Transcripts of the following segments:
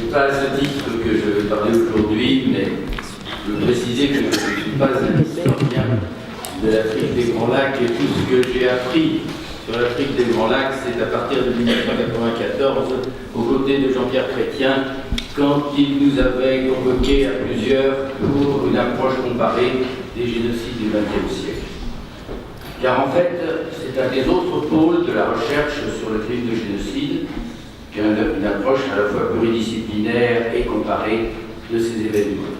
Ce n'est pas à ce titre que je vais parler aujourd'hui, mais je veux préciser que je ne suis pas un historien de l'Afrique des Grands Lacs et tout ce que j'ai appris sur l'Afrique des Grands Lacs, c'est à partir de 1994, aux côtés de Jean-Pierre Chrétien, quand il nous avait convoqués à plusieurs pour une approche comparée des génocides du XXe siècle. Car en fait, c'est un des autres pôles de la recherche sur le crime de génocide, qui a une approche à la fois pluridisciplinaire et comparée de ces événements.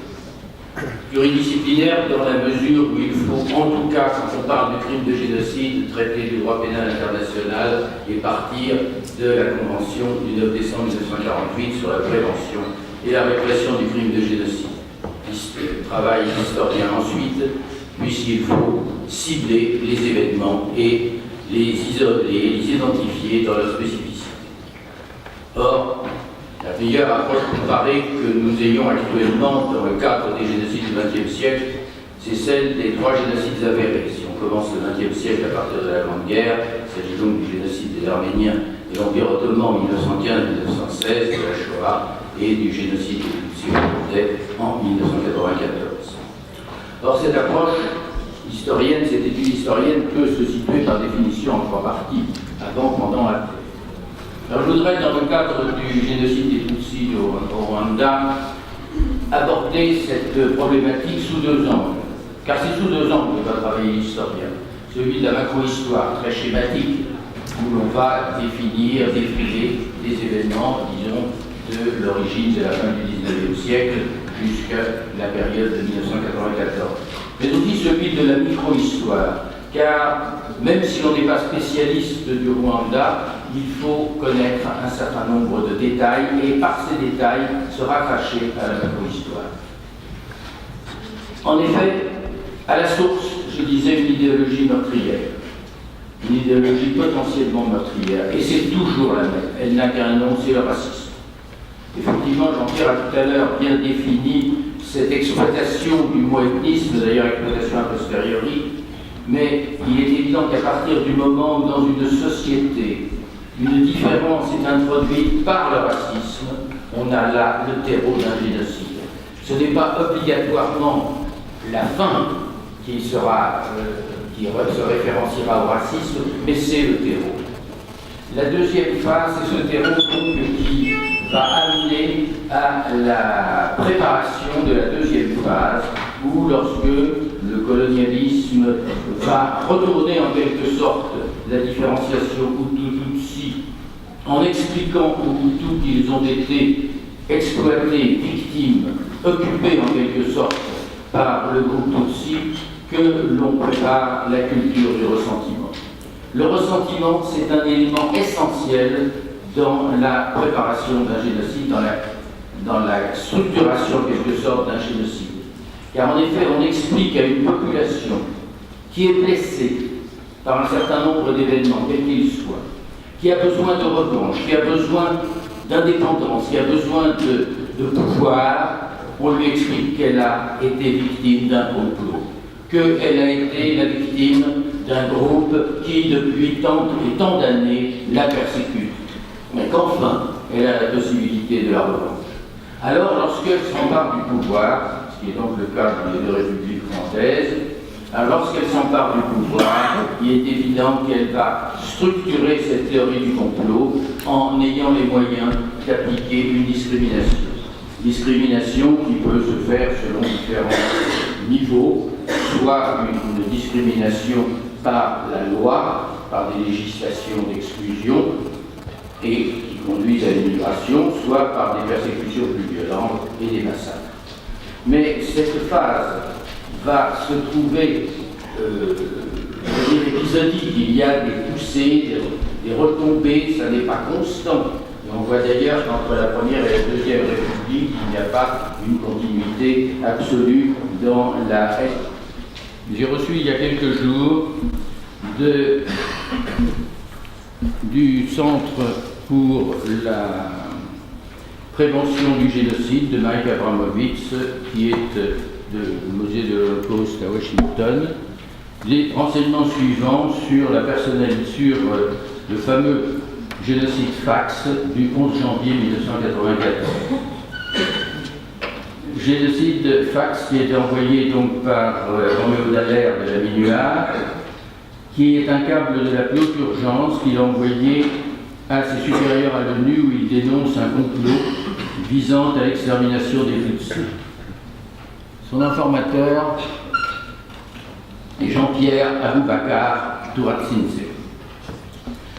Pluridisciplinaire dans la mesure où il faut, en tout cas, quand on parle du crime de génocide, traiter du droit pénal international et partir de la Convention du 9 décembre 1948 sur la prévention et la répression du crime de génocide. Travail historien ensuite, puisqu'il faut cibler les événements et les isoler, les identifier dans leur spécificité. Or, la meilleure approche comparée que nous ayons actuellement dans le cadre des génocides du XXe siècle, c'est celle des trois génocides avérés. Si on commence le XXe siècle à partir de la Grande Guerre, il s'agit donc du génocide des Arméniens et l'Empire ottoman en 1915-1916, de la Shoah, et du génocide des Tutsis hollandais en 1994. Or, cette approche historienne, cette étude historienne peut se situer par définition en trois parties, avant, pendant, après. Alors, je voudrais, dans le cadre du génocide des Tutsis au Rwanda, aborder cette problématique sous deux angles. Car c'est sous deux angles que va travailler l'historien. Celui de la macro-histoire, très schématique, où l'on va définir, défiler des événements, disons, de l'origine de la fin du XIXe siècle jusqu'à la période de 1994. Mais aussi celui de la micro-histoire, car même si l'on n'est pas spécialiste du Rwanda, il faut connaître un certain nombre de détails et par ces détails se rattacher à la macro-histoire. En effet, à la source, je disais une idéologie meurtrière, une idéologie potentiellement meurtrière, et c'est toujours la même, elle n'a qu'un nom, c'est le racisme. Effectivement, Jean-Pierre a tout à l'heure bien défini cette exploitation du mot ethnisme, d'ailleurs exploitation a posteriori, mais il est évident qu'à partir du moment où dans une société, une différence est introduite par le racisme, on a là le terreau d'un génocide. Ce n'est pas obligatoirement la fin qui se référenciera au racisme, mais c'est le terreau. La deuxième phase, c'est ce terreau donc, qui va amener à la préparation de la deuxième phase, où lorsque le colonialisme va retourner en quelque sorte la différenciation Hutu-Tutsi, en expliquant aux Hutus qu'ils ont été exploités, victimes, occupés en quelque sorte par le groupe Tutsi, que l'on prépare la culture du ressentiment. Le ressentiment, c'est un élément essentiel dans la préparation d'un génocide, dans la structuration en quelque sorte d'un génocide. Car en effet, on explique à une population qui est blessée par un certain nombre d'événements, quels qu'ils soient, qui a besoin de revanche, qui a besoin d'indépendance, qui a besoin de pouvoir, on lui explique qu'elle a été victime d'un complot, qu'elle a été la victime d'un groupe qui, depuis tant et tant d'années, la persécute, mais qu'enfin, elle a la possibilité de la revanche. Alors, lorsqu'elle s'empare du pouvoir, ce qui est donc le cas des deux républiques françaises, alors lorsqu'elle s'empare du pouvoir, il est évident qu'elle va structurer cette théorie du complot en ayant les moyens d'appliquer une discrimination. Discrimination qui peut se faire selon différents niveaux, soit une discrimination par la loi, par des législations d'exclusion et qui conduisent à l'immigration, soit par des persécutions plus violentes et des massacres. Mais cette phase va se trouver épisodique. Il y a des poussées, des retombées, ça n'est pas constant. Et on voit d'ailleurs qu'entre la première et la deuxième République, il n'y a pas une continuité absolue dans la haine. J'ai reçu il y a quelques jours du Centre pour la prévention du génocide de Mike Abramovitz, qui est du musée de l'Holocauste à Washington, les renseignements suivants sur le fameux génocide Fax du 11 janvier 1994. génocide fax qui a été envoyé donc par Roméo Dallaire de la Minuar, qui est un câble de la plus haute urgence qu'il a envoyé à ses supérieurs à l'ONU où il dénonce un complot visant à l'extermination des Tutsis. Son informateur est Jean-Pierre Aboubakar Touratsinse.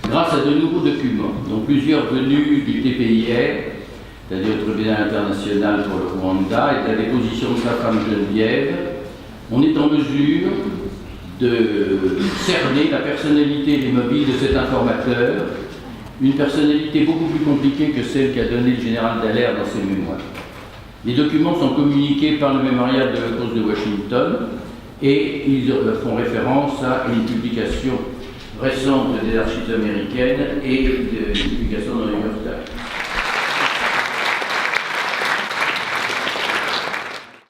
Grâce à de nouveaux documents, dont plusieurs venus du TPIR, c'est-à-dire le tribunal international pour le Rwanda, et de la déposition de sa femme Geneviève, on est en mesure de cerner la personnalité et les mobiles de cet informateur, une personnalité beaucoup plus compliquée que celle qu'a donnée le général Dallaire dans ses mémoires. Les documents sont communiqués par le mémorial de l'Holocauste de Washington et ils font référence à une publication récente des archives américaines et une publication dans le New York Times.